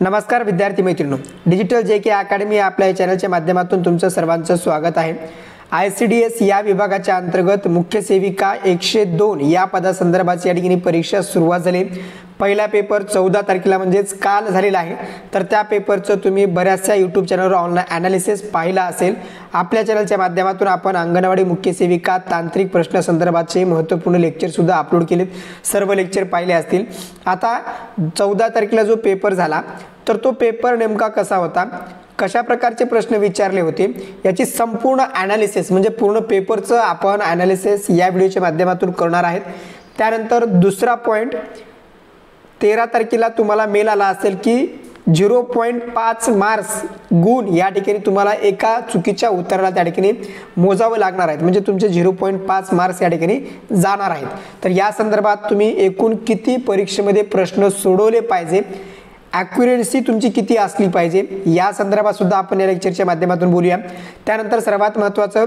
नमस्कार विद्यार्थी मित्रांनो, डिजिटल जेके अकॅडमी आपल्या चॅनलच्या माध्यमातून तुमचं सर्वांचं स्वागत आहे। ICDS या विभागाच्या अंतर्गत मुख्य सेविका 102 या पदासंदर्भाची या ठिकाणी परीक्षा सुरुवात झाली। पहिला पेपर 14 तारखेला म्हणजेच काल झालेला आहे। तर त्या पेपरचं तुम्ही बऱ्याचशा YouTube चॅनलवर ऑनलाइन ॲनालिसिस पाहिला असेल। आपल्या चॅनलच्या माध्यमातून आपण अंगणवाडी मुख्य सेविका तांत्रिक प्रश्न संदर्भाचे महत्त्वपूर्ण लेक्चर सुद्धा अपलोड केलेत, सर्व लेक्चर पाहिले असतील। आता 14 तारखेला जो पेपर झाला तर तो पेपर नेमका कसा होता, कशा प्रकारचे प्रश्न विचारले होते याची संपूर्ण ॲनालिसिस म्हणजे पूर्ण पेपरचं आपण ॲनालिसिस या व्हिडिओच्या माध्यमातून करणार आहेत। त्यानंतर दुसरा पॉइंट 13 तारखेला तुम्हाला मेल आला असेल की 0.5 मार्क्स गुण या ठिकाणी तुम्हाला एका चुकीच्या उत्तराला त्या ठिकाणी मोजावे लागणार आहेत, म्हणजे तुमचे 0.5 मार्क्स या ठिकाणी जाणार आहेत। तर या संदर्भात तुम्ही एकूण किती परीक्षेमध्ये प्रश्न सोडवले पाहिजे, ॲक्युरेसी तुमची किती असली पाहिजे या संदर्भात सुद्धा आपण या लेक्चरच्या माध्यमातून बोलूया। त्यानंतर सर्वात महत्त्वाचं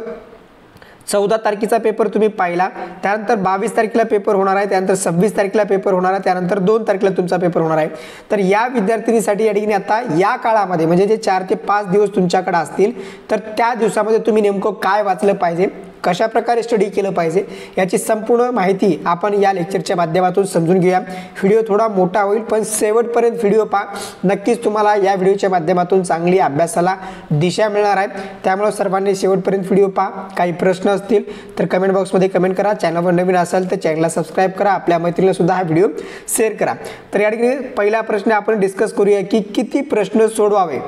14 तारखेचा पेपर तुम्ही पाहिला, त्यानंतर 22 तारखेला पेपर होणार आहे, त्यानंतर 26 तारखेला पेपर होणार आहे, त्यानंतर 2 तारखेला तुमचा पेपर होणार आहे। तर या विद्यार्थिनीसाठी या ठिकाणी आता या काळामध्ये म्हणजे जे 4 ते 5 दिवस तुमच्याकडे असतील तर त्या दिवसामध्ये तुम्ही नेमकं काय वाचलं पाहिजे, कशा प्रकारे स्टडी केलं पाहिजे याची संपूर्ण माहिती आपण या लेक्चरच्या माध्यमातून समजून घेऊया। व्हिडिओ थोडा मोठा होईल पण शेवटपर्यंत व्हिडिओ पहा, नक्कीच तुम्हाला या व्हिडिओच्या माध्यमातून चांगली अभ्यासाला दिशा मिळणार आहे। त्यामुळे सर्वांनी शेवटपर्यंत व्हिडिओ पहा। काही प्रश्न असतील तर कमेंट बॉक्समध्ये कमेंट करा, चॅनलवर नवीन असाल तर चॅनलला सबस्क्राइब करा, आपल्या मैत्रिणीला सुद्धा हा व्हिडिओ शेअर करा। तर या ठिकाणी पहिला प्रश्न आपण डिस्कस करूया की किती प्रश्न सोडवावे।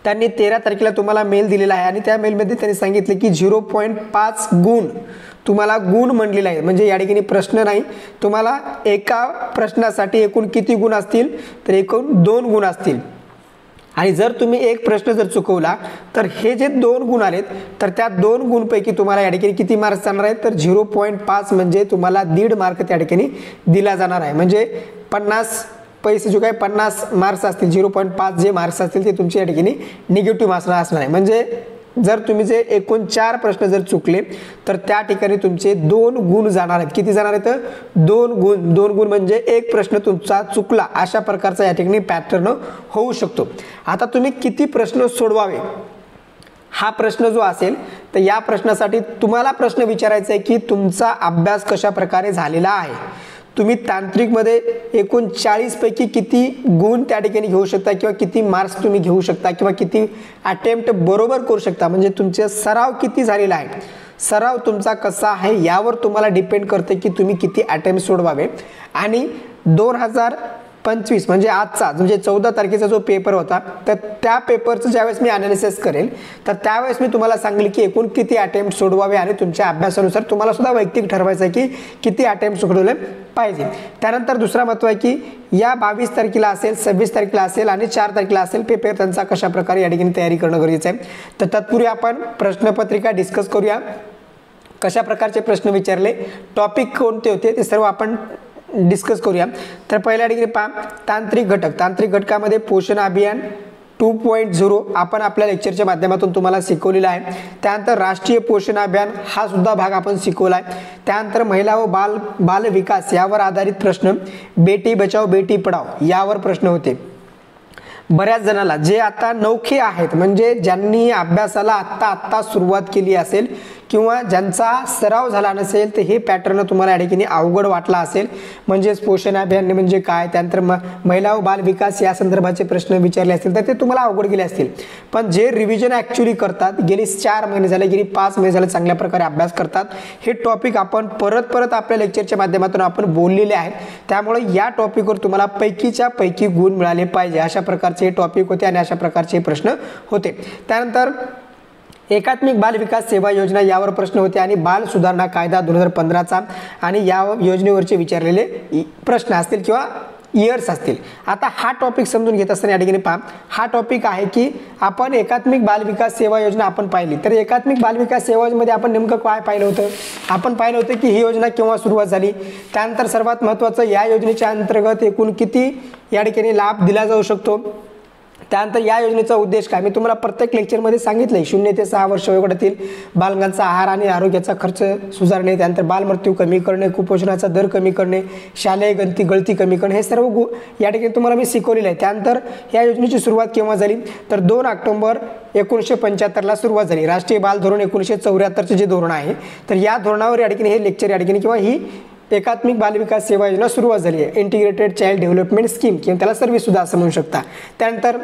त्यांनी 13 तारखेला तुम्हाला मेल दिलेला आहे आणि त्या मेलमध्ये त्यांनी सांगितले की 0.5 गुण तुम्हाला गुण म्हणलेला आहे, म्हणजे या ठिकाणी प्रश्न नाही, तुम्हाला एका प्रश्नासाठी एकूण किती गुण असतील तर एकूण 2 गुण असतील। आणि जर तुम्ही एक प्रश्न जर चुकवला तर हे जे 2 गुण आलेत तर त्या 2 गुणपैकी तुम्हाला या ठिकाणी किती मार्क्स जाणार आहेत तर 0.5 म्हणजे तुम्हाला 1.5 मार्क त्या ठिकाणी दिला जाणार आहे। म्हणजे 50 पैसे जो काही 50 मार्क्स असतील 0.5 जे मार्क्स असतील ते तुमच्या या ठिकाणी निगेटिव्ह मार्क्स असणार आहे। म्हणजे जर तुम्ही जे एकूण 4 प्रश्न जर चुकले तर त्या ठिकाणी तुमचे 2 गुण जाणार आहेत। किती जाणार आहेत तर 2 गुण। 2 गुण म्हणजे एक प्रश्न तुमचा चुकला अशा प्रकारचा या ठिकाणी पॅटर्न होऊ शकतो। आता तुम्ही किती प्रश्न सोडवावे हा प्रश्न जो असेल तर या प्रश्नासाठी तुम्हाला प्रश्न विचारायचा आहे की तुमचा अभ्यास कशा प्रकारे झालेला आहे। तुम्ही तांत्रिकमध्ये एकूण 40 पैकी किती गुण त्या ठिकाणी घेऊ शकता किंवा किती मार्क्स तुम्ही घेऊ शकता किंवा किती अटेम्प्ट बरोबर करू शकता, म्हणजे तुमचा सराव किती झालेला आहे, सराव तुमचा कसा आहे यावर तुम्हाला डिपेंड करते की तुम्ही किती अटेम्प्ट सोडवावे। आणि 2025 म्हणजे आजचा म्हणजे 14 तारखेचा जो पेपर होता तर त्या पेपरचं ज्यावेळेस मी ॲनालिसिस करेल तर त्यावेळेस मी तुम्हाला सांगेल की एकूण किती अटेम्प्ट सोडवावे आणि तुमच्या अभ्यासानुसार तुम्हाला सुद्धा वैयक्तिक ठरवायचं आहे की किती अटेम्प्ट सोडवले पाहिजे। त्यानंतर दुसरा महत्त्व आहे की या 22 तारखेला असेल, 26 तारखेला असेल आणि 4 तारखेला असेल पेपर, त्यांचा कशा प्रकारे या ठिकाणी तयारी करणं गरजेचं आहे। तर तत्पूर्वी आपण प्रश्नपत्रिका डिस्कस करूया, कशा प्रकारचे प्रश्न विचारले, टॉपिक कोणते होते ते सर्व आपण डिस्कस करूया। तर पहिल्या ठिकाणी पहा तांत्रिक घटक। तांत्रिक घटकामध्ये पोषण अभियान 2.0 आपण आपल्या लेक्चरच्या माध्यमातून तुम्हाला शिकवलेला आहे। त्यानंतर राष्ट्रीय पोषण अभियान हा सुद्धा भाग आपण शिकवला आहे। त्यानंतर महिला व बाल विकास यावर आधारित प्रश्न, बेटी बचाओ बेटी पढाओ यावर प्रश्न होते। बऱ्याच जणांना जे आता नौखे आहेत म्हणजे ज्यांनी अभ्यासाला आत्ता सुरुवात केली असेल किंवा ज्यांचा सराव झाला नसेल तर हे पॅटर्न तुम्हाला या ठिकाणी अवघड वाटला असेल। म्हणजेच पोषण अभियान म्हणजे काय, त्यानंतर महिला व बाल विकास या संदर्भाचे प्रश्न विचारले असतील तर ते तुम्हाला अवघड गेले असतील। पण जे रिव्हिजन ॲक्च्युअली करतात, गेली 4 महिने झाले, गेली 5 महिने झाले चांगल्या प्रकारे अभ्यास करतात, हे टॉपिक आपण परत आपल्या लेक्चरच्या माध्यमातून आपण बोललेले आहेत। त्यामुळे या टॉपिकवर तुम्हाला पैकीच्या पैकी गुण मिळाले पाहिजे अशा प्रकारचे हे टॉपिक होते आणि अशा प्रकारचे प्रश्न होते। त्यानंतर एकात्मिक बाल विकास सेवा योजना यावर प्रश्न होते आणि बाल सुधारणा कायदा 2015चा आणि या योजनेवरचे विचारलेले प्रश्न असतील किंवा इयर्स असतील। आता हा टॉपिक समजून घेत असताना या ठिकाणी पहा, हा टॉपिक आहे की आपण एकात्मिक बाल विकास सेवा योजना आपण पाहिली तर एकात्मिक बाल विकास सेवा योजनेमध्ये आपण नेमकं काय पाहिलं होतं, आपण पाहिलं होतं की ही योजना केव्हा सुरुवात झाली, त्यानंतर सर्वात महत्त्वाचं या योजनेच्या अंतर्गत एकूण किती या ठिकाणी लाभ दिला जाऊ शकतो, त्यानंतर या योजनेचा उद्देश काय, मी तुम्हाला प्रत्येक लेक्चरमध्ये सांगितलंय. 0 ते 6 वर्ष वयोगटातील बालकांचा आहार आणि आरोग्याचा खर्च सुधारणे, त्यानंतर बालमृत्यू कमी करणे, कुपोषणाचा दर कमी करणे, शालेय गळती कमी करणे, हे सर्व या ठिकाणी तुम्हाला मी शिकवलेलं आहे. त्यानंतर या योजनेची सुरुवात केव्हा झाली, तर 2 ऑक्टोबर 1975ला सुरुवात झाली. राष्ट्रीय बाल धोरण 1974चे जे धोरण आहे, तर या धोरणावर या ठिकाणी हे लेक्चर या ठिकाणी किंवा ही एकात्मिक बालविकास सेवा योजना सुरुवात झाली आहे. इंटिग्रेटेड चाइल्ड डेव्हलपमेंट स्कीम किंवा त्याला सर्व्हिस सुद्धा असं म्हणू शकता. त्यानंतर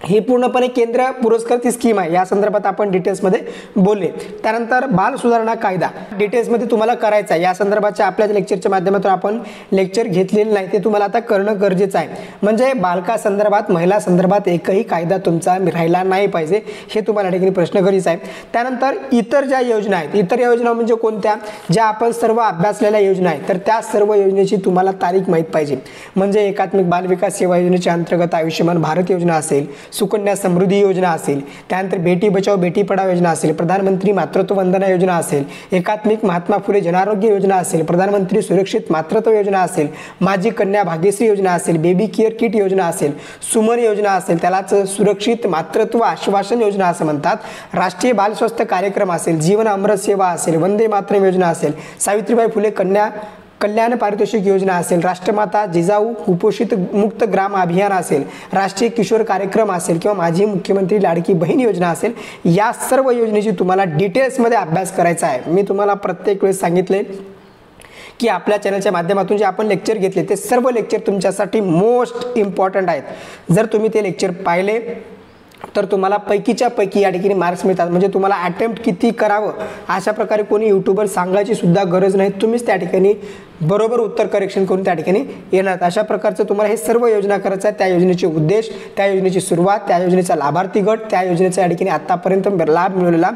ही पूर्णपणे केंद्र पुरस्कृत स्कीम आहे, या संदर्भात आपण डिटेल्समध्ये बोलले. त्यानंतर बाल सुधारणा कायदा डिटेल्समध्ये तुम्हाला करायचा आहे. या संदर्भाच्या आपल्या लेक्चरच्या माध्यमातून आपण लेक्चर घेतलेलं नाही, ते तुम्हाला आता करणं गरजेचं आहे. म्हणजे बालकासंदर्भात महिला संदर्भात एकही कायदा तुमचा राहिला नाही पाहिजे, हे तुम्हाला या ठिकाणी प्रश्न गरजेचं आहे. त्यानंतर इतर ज्या योजना आहेत, इतर योजना म्हणजे कोणत्या, ज्या आपण सर्व अभ्यासलेल्या योजना आहेत, तर त्या सर्व योजनेची तुम्हाला तारीख माहीत पाहिजे. म्हणजे एकात्मिक बालविकास सेवा योजनेच्या अंतर्गत आयुष्यमान भारत योजना असेल, सुकन्या समृद्धी योजना असेल, त्यानंतर बेटी बचाओ बेटी पढाओ योजना असेल, प्रधानमंत्री मातृत्व वंदना योजना असेल, एकात्मिक महात्मा फुले जनारोग्य योजना असेल, प्रधानमंत्री सुरक्षित मातृत्व योजना असेल, माझी कन्या भाग्यश्री योजना असेल, बेबी केअर किट योजना असेल, सुमन योजना असेल, त्यालाच सुरक्षित मातृत्व आश्वासन योजना असं म्हणतात, राष्ट्रीय बाल स्वास्थ्य कार्यक्रम असेल, जीवन अमृत सेवा असेल, वंदे मातरम योजना असेल, सावित्रीबाई फुले कन्या कल्याण पारितोषिक योजना असेल, राष्ट्रमाता जिजाऊ कुपोषित मुक्त ग्राम अभियान असेल, राष्ट्रीय किशोर कार्यक्रम असेल किंवा माझी मुख्यमंत्री लाडकी बहीण योजना असेल, या सर्व योजनेची तुम्हाला डिटेल्समध्ये अभ्यास करायचा आहे. मी तुम्हाला प्रत्येक वेळेस सांगितले की आपल्या चॅनलच्या माध्यमातून जे आपण लेक्चर घेतले ते सर्व लेक्चर तुमच्यासाठी मोस्ट इम्पॉर्टंट आहेत. जर तुम्ही ते लेक्चर पाहिले तर तुम्हाला पैकीच्या पैकी या ठिकाणी मार्क्स मिळतात. म्हणजे तुम्हाला अटेम्प्ट किती करावं अशा प्रकारे कोणी यूट्यूबर सांगायची सुद्धा गरज नाही, तुम्हीच त्या ठिकाणी बरोबर उत्तर करेक्शन करून त्या ठिकाणी येणार. अशा प्रकारचं तुम्हाला हे सर्व योजना करायचं आहे. त्या योजनेचे उद्देश, त्या योजनेची सुरुवात, त्या योजनेचा लाभार्थी गट, त्या योजनेचा या ठिकाणी आतापर्यंत लाभ मिळवलेला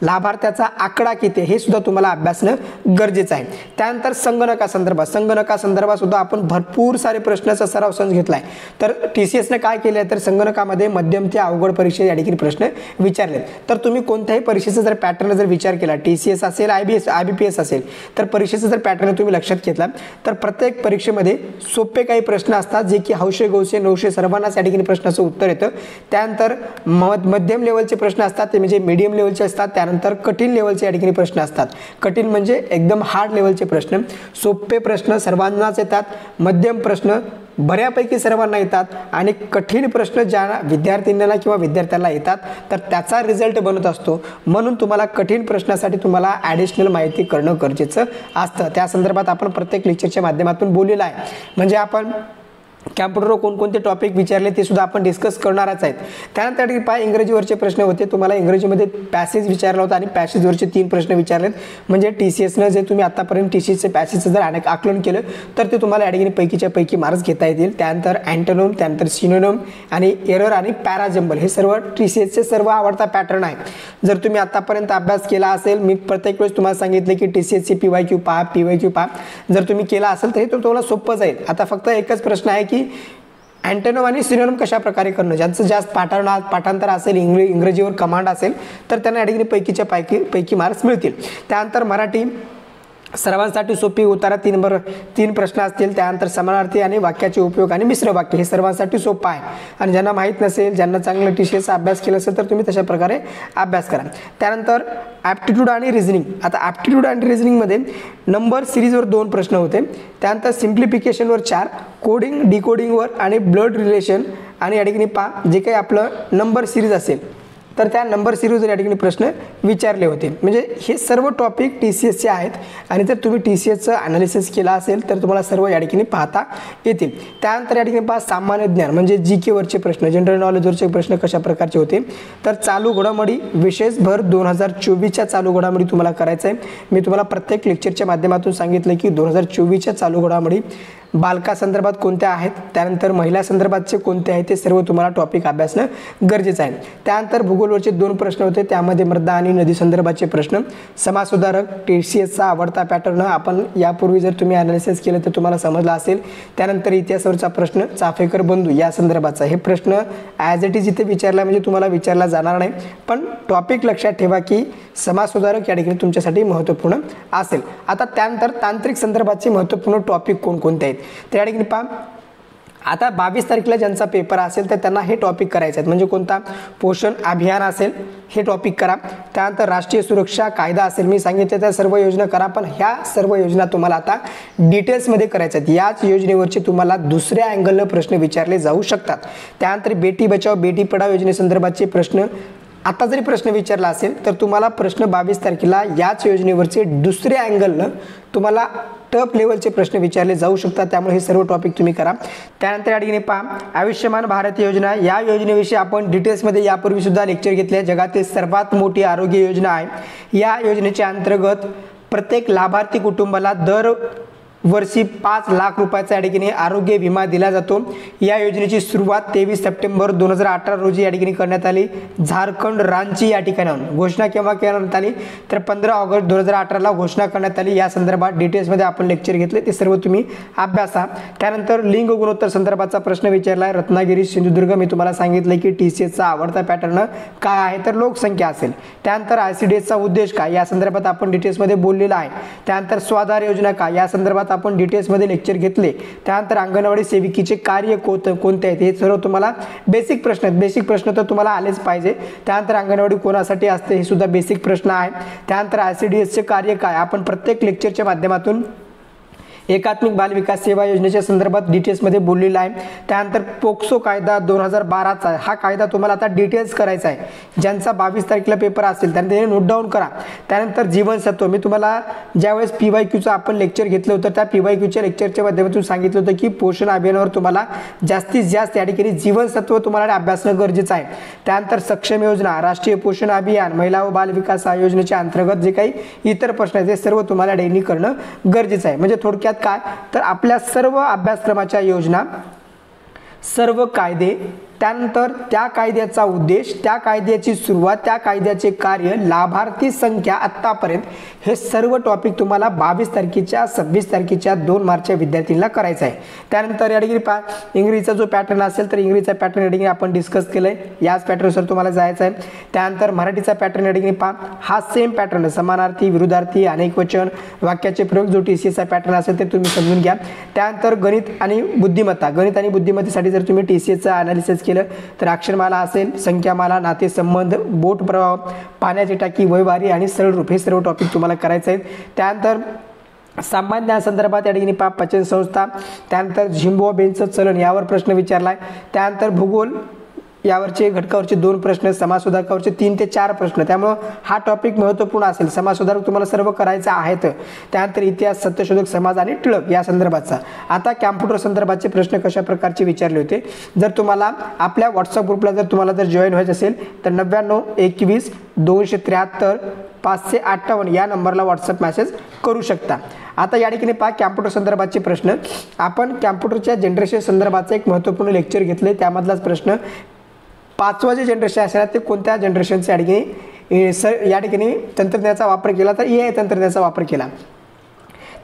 लाभार्थ्याचा आकडा किती हे सुद्धा तुम्हाला अभ्यासणं गरजेचं आहे. त्यानंतर संगणकासंदर्भात सुद्धा आपण भरपूर सारे प्रश्नाचा सराव संच घेतलाय. तर TCSने काय केलं आहे, तर संगणकामध्ये मध्यम ते अवघड परीक्षे या ठिकाणी प्रश्न विचारले. तर तुम्ही कोणत्याही परीक्षेचा जर पॅटर्न जर विचार केला, TCS असेल, IBPS असेल, तर परीक्षेचा जर पॅटर्न तुम्ही लक्षात घेतला तर प्रत्येक परीक्षेमध्ये सोपे काही प्रश्न असतात जे की 100 गौसे 900 सर्वांनाच या ठिकाणी प्रश्नाचं उत्तर येतं. त्यानंतर मध्यम लेवलचे प्रश्न असतात, ते म्हणजे मीडियम लेवलचे असतात. त्यानंतर कठीण लेवलचे या ठिकाणी प्रश्न असतात. कठीण म्हणजे एकदम हार्ड लेवलचे प्रश्न. सोपे प्रश्न सर्वांनाच येतात, मध्यम प्रश्न बऱ्यापैकी सर्वांना येतात आणि कठीण प्रश्न ज्या विद्यार्थ्यांना किंवा विद्यार्थ्यांना येतात तर त्याचा रिझल्ट बनत असतो. म्हणून तुम्हाला कठीण प्रश्नासाठी तुम्हाला ॲडिशनल माहिती करणं गरजेचं असतं. त्या संदर्भात आपण प्रत्येक लेक्चरच्या माध्यमातून बोललेलं आहे. म्हणजे आपण कॅम्प्युटरवर कोणकोणते टॉपिक विचारले ते सुद्धा आपण डिस्कस करणारच आहेत. त्यानंतर पाय इंग्रजीवरचे प्रश्न होते, तुम्हाला इंग्रजीमध्ये पॅसेज विचारला होता आणि पॅसेजवरचे 3 प्रश्न विचारलेत. म्हणजे TCSनं जे तुम्ही आतापर्यंत TCSचे पॅसेजचं जर आकलन केलं तर ते तुम्हाला या ठिकाणी पैकीच्या पैकी मार्क्स घेता येतील. त्यानंतर अँटोनिम, त्यानंतर सिनोनिम आणि एरर आणि पॅराजंबल हे सर्व TCSचे सर्व आवडता पॅटर्न आहे. जर तुम्ही आतापर्यंत अभ्यास केला असेल, मी प्रत्येक वेळेस तुम्हाला सांगितले की TCSचे PYQ पहा. जर तुम्ही केला असेल तर हे तुम्हाला सोपं जाईल. आता फक्त एकच प्रश्न आहे की अँटोनिम आणि सिनोनिम कशा प्रकारे करणं. ज्यांचं जास्त पाठांतर असेल, इंग्रजीवर कमांड असेल तर त्यांना या ठिकाणी पैकीच्या पैकी मार्क्स मिळतील. त्यानंतर मराठी सर्वांसाठी सोपी उतारा 3 प्रश्न असतील. त्यानंतर समानार्थी आणि वाक्याचे उपयोग आणि मिश्र वाक्य हे सर्वांसाठी सोपं आहे. आणि ज्यांना माहीत नसेल, ज्यांना चांगलं TCSचा अभ्यास केला असेल तर तुम्ही तशा प्रकारे अभ्यास करा. त्यानंतर ॲप्टिट्यूड आणि रिझनिंग. आता ॲप्टिट्यूड आणि रिझनिंगमध्ये नंबर सिरीजवर 2 प्रश्न होते. त्यानंतर सिम्प्लिफिकेशनवर 4, कोडिंग डिकोडिंगवर आणि ब्लड रिलेशन आणि या ठिकाणी जे काही आपलं नंबर सिरीज असेल तर त्या नंबर सिरीजवर या ठिकाणी प्रश्न विचारले होते. म्हणजे हे सर्व टॉपिक TCSचे आहेत आणि जर तुम्ही TCSचं ॲनालिसिस केला असेल तर तुम्हाला सर्व या ठिकाणी पाहता येतील. त्यानंतर या ठिकाणी सामान्य ज्ञान म्हणजे GK वरचे प्रश्न, जनरल नॉलेजवरचे प्रश्न कशा प्रकारचे होते. तर चालू घडामोडी विशेष भर 2024च्या चालू घडामोडी तुम्हाला करायचं आहे. मी तुम्हाला प्रत्येक लेक्चरच्या माध्यमातून सांगितलं की 2024च्या चालू घडामोडी बालकासंदर्भात कोणत्या आहेत, त्यानंतर महिला संदर्भातचे कोणते आहेत, ते सर्व तुम्हाला टॉपिक अभ्यासणं गरजेचं आहे. त्यानंतर भूगोलवरचे 2 प्रश्न होते, त्यामध्ये मृदा आणि नदी संदर्भाचे प्रश्न. समाजसुधारक TCSचा आवडता पॅटर्न आपण यापूर्वी जर तुम्ही ॲनालिसिस केलं तर तुम्हाला समजला असेल. त्यानंतर इतिहासावरचा प्रश्न चाफेकर बंधू या संदर्भाचा हे प्रश्न ॲज इट इज इथे विचारला म्हणजे तुम्हाला विचारला जाणार नाही, पण टॉपिक लक्षात ठेवा की समाजसुधारक या ठिकाणी तुमच्यासाठी महत्त्वपूर्ण असेल. आता त्यानंतर तांत्रिक संदर्भाचे महत्त्वपूर्ण टॉपिक कोणकोणते आहेत. त्या ठिकाणी आता 22 तारखेला ज्यांचा पेपर असेल तर त्यांना हे टॉपिक करायचे आहेत, म्हणजे कोणता पोषण अभियान असेल हे टॉपिक करा, त्यानंतर राष्ट्रीय सुरक्षा कायदा असेल, मी सांगितलं त्या सर्व योजना करा, पण ह्या सर्व योजना तुम्हाला आता डिटेल्समध्ये करायच्या आहेत. याच योजनेवरचे तुम्हाला दुसऱ्या अँगलनं प्रश्न विचारले जाऊ शकतात. त्यानंतर बेटी बचाव बेटी पढाओ योजनेसंदर्भातचे प्रश्न आता जरी प्रश्न विचारला असेल तर तुम्हाला प्रश्न 22 तारखेला याच योजनेवरचे दुसऱ्या अँगलनं तुम्हाला टफ लेवलचे प्रश्न विचारले जाऊ शकतात. त्यामुळे हे सर्व टॉपिक तुम्ही करा. त्यानंतर या ठिकाणी पहा आयुष्यमान भारत योजना, या योजनेविषयी आपण डिटेल्समध्ये यापूर्वी सुद्धा लेक्चर घेतले. जगातील सर्वात मोठी आरोग्य योजना आहे. या योजनेच्या अंतर्गत प्रत्येक लाभार्थी कुटुंबाला दर वर्षी 5 लाख रुपयाचा या ठिकाणी आरोग्य विमा दिला जातो. या योजनेची सुरुवात 23 सप्टेंबर 2018 रोजी या ठिकाणी करण्यात आली. झारखंड रांची या ठिकाणाहून घोषणा केव्हा करण्यात आली तर 15 ऑगस्ट 2018ला घोषणा करण्यात आली. या संदर्भात डिटेल्समध्ये आपण लेक्चर घेतले, ते सर्व तुम्ही अभ्यासा. त्यानंतर लिंग गुणोत्तर संदर्भाचा प्रश्न विचारला आहे. रत्नागिरी सिंधुदुर्ग, मी तुम्हाला सांगितलं की TCSचा आवडता पॅटर्न काय आहे तर लोकसंख्या असेल. त्यानंतर ICDSचा उद्देश काय या संदर्भात आपण डिटेल्समध्ये बोललेला आहे. त्यानंतर स्वाधार योजना काय या संदर्भात आपण डिटेल्समध्ये लेक्चर घेतले. त्यानंतर अंगणवाडी सेविकीचे कार्य कोणते आहेत हे सर्व तुम्हाला बेसिक प्रश्न आहेत. बेसिक प्रश्न तर तुम्हाला आलेच पाहिजे. त्यानंतर अंगणवाडी कोणासाठी असते हे सुद्धा बेसिक प्रश्न आहे. त्यानंतर ICDSचे कार्य काय आपण प्रत्येक लेक्चरच्या माध्यमातून एकात्मिक बाल विकास सेवा योजनेच्या संदर्भात डिटेल्समध्ये बोललेला आहे. त्यानंतर पोक्सो कायदा 2012चा हा कायदा तुम्हाला आता डिटेल्स करायचा आहे. ज्यांचा 22 तारखेला पेपर असेल त्यांनी ते नोट डाऊन करा. त्यानंतर जीवनसत्व, मी तुम्हाला ज्यावेळेस PYQचं आपण लेक्चर घेतलं होतं त्या PYQच्या लेक्चरच्या माध्यमातून सांगितलं होतं की पोषण अभियानावर तुम्हाला जास्तीत जास्त या ठिकाणी जीवनसत्व तुम्हाला अभ्यासणं गरजेचं आहे. त्यानंतर सक्षम योजना, राष्ट्रीय पोषण अभियान, महिला व बाल विकास योजनेच्या अंतर्गत जे काही इतर प्रश्न आहेत ते सर्व तुम्हाला डेली करणं गरजेचं आहे. म्हणजे थोडक्यात काय तर आपल्या सर्व अभ्यासक्रमाच्या योजना, सर्व कायदे, त्यानंतर त्या कायद्याचा उद्देश, त्या कायद्याची सुरुवात, त्या कायद्याचे कार्य, लाभार्थी संख्या आतापर्यंत हे सर्व टॉपिक तुम्हाला 22 तारखेच्या 26 तारखेच्या 2 मार्चच्या विद्यार्थ्यांना करायचं आहे. त्यानंतर या ठिकाणी पहा इंग्रजीचा जो पॅटर्न असेल तर इंग्रजीचा पॅटर्न या ठिकाणी आपण डिस्कस केलंय. याच पॅटर्ननुसार तुम्हाला जायचं आहे. त्यानंतर मराठीचा पॅटर्न या ठिकाणी पहा हा सेम पॅटर्न, समानार्थी, विरुद्धार्थी, अनेक वचन, वाक्याचे प्रयोग जो TCSचा पॅटर्न असेल ते तुम्ही समजून घ्या. त्यानंतर गणित आणि बुद्धिमत्ता, गणित आणि बुद्धिमत्तेसाठी जर तुम्ही TCSचा अनालिसिस केलं तर अक्षरमाला असेल, संख्यामाला, नातेसंबंध, बोट प्रवाह, पाण्याची टाकी, वयवारी आणि सरळ रूप हे सर्व टॉपिक तुम्हाला करायचे आहेत. त्यानंतर सामान्य ज्ञान संदर्भात या ठिकाणी पचन संस्था, त्यानंतर झिम्बाब्वेचं चलन यावर प्रश्न विचारलाय. त्यानंतर भूगोल यावरचे घटकावरचे 2 प्रश्न, समाज सुधारकावरचे 3 ते 4 प्रश्न. त्यामुळे हा टॉपिक महत्त्वपूर्ण असेल. समाज सुधारक तुम्हाला सर्व करायचं आहेत. त्यानंतर इतिहास, सत्यशोधक, समाज आणि टिळक या संदर्भाचा. आता कॅम्प्युटर संदर्भाचे प्रश्न कशा प्रकारचे विचारले होते. जर तुम्हाला आपल्या व्हॉट्सअप ग्रुपला जर तुम्हाला जर जॉईन व्हायचं असेल तर 99 21 273 558 या नंबरला व्हॉट्सअप मेसेज करू शकता. आता या ठिकाणी पहा कॅम्प्युटर संदर्भाचे प्रश्न, आपण कॅम्प्युटरच्या जनरेशन संदर्भाचं एक महत्त्वपूर्ण लेक्चर घेतले. त्यामधलाच प्रश्न 5वं जे जनरेशन असेल ते कोणत्या जनरेशनच्या या ठिकाणी तंत्रज्ञानाचा वापर केला तर AI तंत्रज्ञानाचा वापर केला.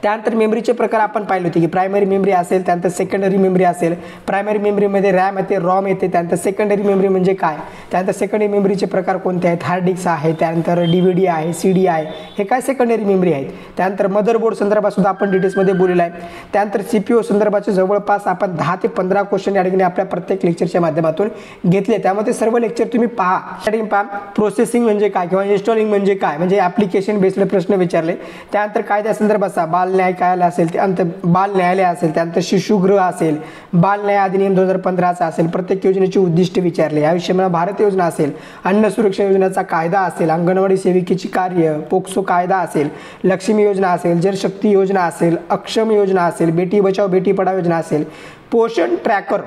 त्यानंतर मेमरीचे प्रकार आपण पाहिले होते की प्रायमरी मेमरी असेल, त्यानंतर सेकंडरी मेमरी असेल. प्रायमरी मेमरीमध्ये रॅम येते, रॉम येते. त्यानंतर सेकंडरी मेमरी म्हणजे काय, त्यानंतर सेकंडरी मेमरीचे प्रकार कोणते आहेत, हार्ड डिस्क आहे, त्यानंतर DVD आहे, CD आहे, हे काय सेकंडरी मेमरी आहेत. त्यानंतर मदरबोर्ड संदर्भात सुद्धा आपण डिटेल्समध्ये बोललेलं आहे. त्यानंतर CPU संदर्भाचे जवळपास आपण 10 ते 15 क्वेश्चन या ठिकाणी आपल्या प्रत्येक लेक्चरच्या माध्यमातून घेतले. त्यामध्ये सर्व लेक्चर तुम्ही पहा. या ठिकाणी पहा प्रोसेसिंग म्हणजे काय किंवा इन्स्टॉलिंग म्हणजे काय, म्हणजे ॲप्लिकेशन बेस्ड प्रश्न विचारले. त्यानंतर कायद्या संदर्भाचा बाल न्याय कायदा असेल, त्यानंतर बाल न्यायालय असेल, त्यानंतर शिशुगृह असेल, बाल न्याय अधिनियम 2015चा असेल, प्रत्येक योजनेची उद्दिष्ट विचारले. आयुष्यमान भारत योजना असेल, अन्न सुरक्षा योजनेचा कायदा असेल, अंगणवाडी सेविकेची कार्य, पोक्सो कायदा असेल, लक्ष्मी योजना असेल, जलशक्ती योजना असेल, अक्षम योजना असेल, बेटी बचाओ बेटी पढाओ योजना असेल, पोषण ट्रॅकर.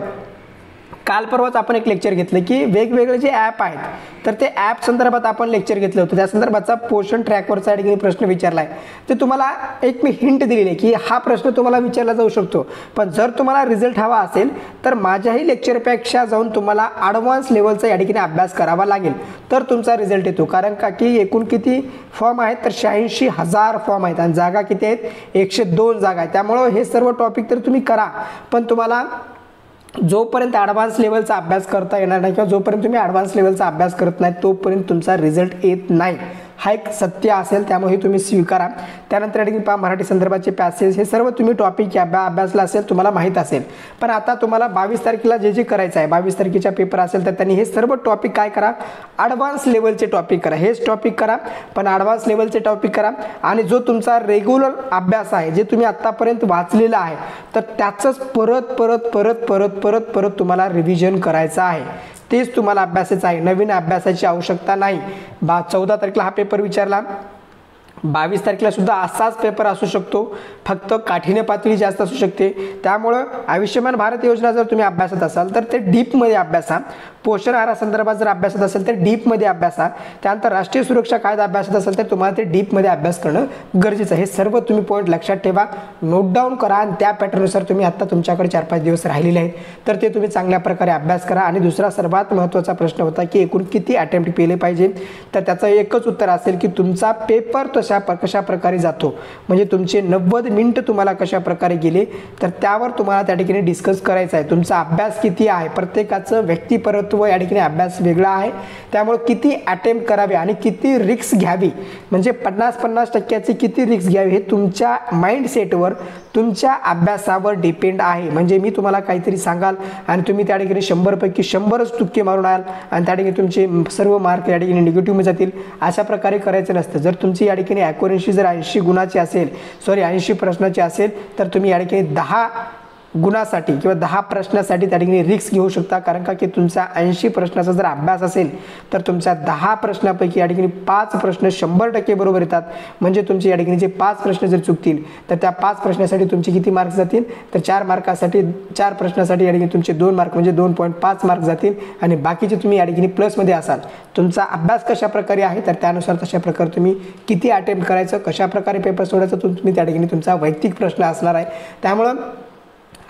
काल परवाच आपण एक लेक्चर घेतलं की वेगवेगळे जे ॲप आहेत तर ते ॲप संदर्भात आपण लेक्चर घेतलं होतं. त्या संदर्भाचा पोषण ट्रॅकवरचा ठिकाणी प्रश्न विचारला आहे. ते तुम्हाला एक मी हिंट दिलेली आहे की हा प्रश्न तुम्हाला विचारला जाऊ शकतो. पण जर तुम्हाला रिझल्ट हवा असेल तर माझ्याही लेक्चरपेक्षा जाऊन तुम्हाला ॲडव्हान्स लेवलचा या ठिकाणी अभ्यास करावा लागेल तर तुमचा रिझल्ट येतो. कारण का की एकूण किती फॉर्म आहेत तर 86,000 फॉर्म आहेत आणि जागा किती आहेत 102 जागा आहेत. त्यामुळं हे सर्व टॉपिक तर तुम्ही करा, पण तुम्हाला जोपर्यंत ॲडव्हान्स लेवलचा अभ्यास करता येणार नाही किंवा जोपर्यंत तुम्ही ॲडव्हान्स लेवलचा अभ्यास करत नाही तोपर्यंत तुमचा रिझल्ट येत नाही. हा एक सत्य असेल, त्यामुळे हे तुम्ही स्वीकारा. त्यानंतर या ठिकाणी पहा मराठी संदर्भाचे पॅसेज, हे सर्व तुम्ही टॉपिक अभ्यासला असेल, तुम्हाला माहीत असेल. पण आता तुम्हाला 22 तारखेला जे करायचं आहे, 22 तारखेचा पेपर असेल तर त्यांनी हे सर्व टॉपिक काय करा, ॲडव्हान्स लेवलचे टॉपिक करा. हेच टॉपिक करा पण ॲडव्हान्स लेवलचे टॉपिक करा. आणि जो तुमचा रेग्युलर अभ्यास आहे, जे तुम्ही आत्तापर्यंत वाचलेला आहे, तर त्याचंच परत परत परत परत परत परत तुम्हाला रिव्हिजन करायचं आहे. तेच तुम्हाला अभ्यासाचं आहे, नवीन अभ्यासाची आवश्यकता नाही. 14 तारखेला हा पेपर विचारला, 22 तारखेला सुद्धा असाच पेपर असू शकतो, फक्त काठीण्य पातळी जास्त असू शकते. त्यामुळं आयुष्यमान भारत योजना जर तुम्ही अभ्यासत असाल तर ते डीपमध्ये अभ्यासा. पोषण आहारासंदर्भात जर अभ्यासत असेल तर डीपमध्ये अभ्यासा. त्यानंतर राष्ट्रीय सुरक्षा कायदा अभ्यासत असेल तर तुम्हाला ते डीपमध्ये अभ्यास करणं गरजेचं आहे. हे सर्व तुम्ही पॉईंट लक्षात ठेवा, नोट डाऊन करा आणि त्या पॅटर्ननुसार तुम्ही आता तुमच्याकडे 4-5 दिवस राहिलेले आहेत तर ते तुम्ही चांगल्या प्रकारे अभ्यास करा. आणि दुसरा सर्वात महत्त्वाचा प्रश्न होता की एकूण किती अटेम्प्ट केले पाहिजे, तर त्याचं एकच उत्तर असेल की तुमचा पेपर कशा प्रकारे जातो, म्हणजे तुमचे 90 मिनिट तुम्हाला कशा प्रकारे गेले, तर त्यावर तुम्हाला त्या ठिकाणी डिस्कस करायचं आहे. तुमचा अभ्यास किती आहे, प्रत्येकाचं व्यक्तिपरत्व या ठिकाणी अभ्यास वेगळा आहे. त्यामुळे किती अटेम्प्ट करावे आणि किती रिक्स घ्यावी, म्हणजे 50-50% किती रिक्स घ्यावी, हे तुमच्या माइंडसेटवर, तुमच्या अभ्यासावर डिपेंड आहे. म्हणजे मी तुम्हाला काहीतरी सांगाल आणि तुम्ही त्या ठिकाणी 100 पैकी 100च तुक्के मारून आल आणि त्या ठिकाणी तुमचे सर्व मार्क या ठिकाणी निगेटिव्ह जातील. अशा प्रकारे करायचं नसतं. जर तुमची या ठिकाणी ॲक्युरन्सी जर 80 गुणाची असेल, 80 प्रश्नाची असेल, तर तुम्ही या ठिकाणी 10 गुणासाठी किंवा 10 प्रश्नासाठी त्या ठिकाणी रिस्क घेऊ शकता. कारण का की तुमचा 80 प्रश्नाचा जर अभ्यास असेल तर तुमच्या 10 प्रश्नापैकी या ठिकाणी 5 प्रश्न 100% बरोबर येतात. म्हणजे तुमचे या ठिकाणी जे 5 प्रश्न जर चुकतील तर त्या 5 प्रश्नासाठी तुमचे किती मार्क्स जातील, तर 4 मार्कासाठी 4 प्रश्नासाठी या ठिकाणी तुमचे 2 मार्क म्हणजे 2.5 मार्क जातील. आणि बाकीचे तुम्ही या ठिकाणी प्लसमध्ये असाल. तुमचा अभ्यास कशा प्रकारे आहे तर त्यानुसार तशा प्रकारे तुम्ही किती अटेम्प्ट करायचं, कशा प्रकारे पेपर सोडायचं, तुम्ही त्या ठिकाणी तुमचा वैयक्तिक प्रश्न असणार आहे. त्यामुळं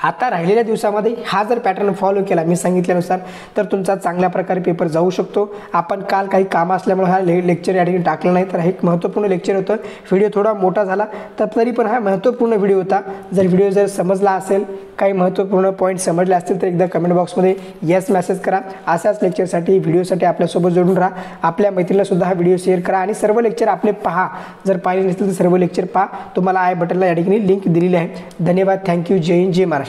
आता राहिलेल्या दिवसामध्ये हा जर पॅटर्न फॉलो केला मी सांगितल्यानुसार तर तुमचा चांगल्या प्रकारे पेपर जाऊ शकतो. आपण काल काही काम असल्यामुळे हा लेक्चर या ठिकाणी टाकलं नाही, तर हे एक महत्त्वपूर्ण लेक्चर होतं. व्हिडिओ थोडा मोठा झाला तर तरी पण हा महत्त्वपूर्ण व्हिडिओ होता. व्हिडिओ जर समजला असेल, काही महत्त्वपूर्ण पॉईंट समजले असतील तर एकदा कमेंट बॉक्समध्ये येस मेसेज करा. अशाच लेक्चरसाठी व्हिडिओसाठी आपल्यासोबत जोडून राहा. आपल्या मैत्रिणीला सुद्धा हा व्हिडिओ शेअर करा आणि सर्व लेक्चर आपले पहा. जर पाहिले नसतील तर सर्व लेक्चर पहा. तुम्हाला आय बटनला या ठिकाणी लिंक दिलेली आहे. धन्यवाद. थँक्यू. जय हिंद, जय महाराष्ट्र.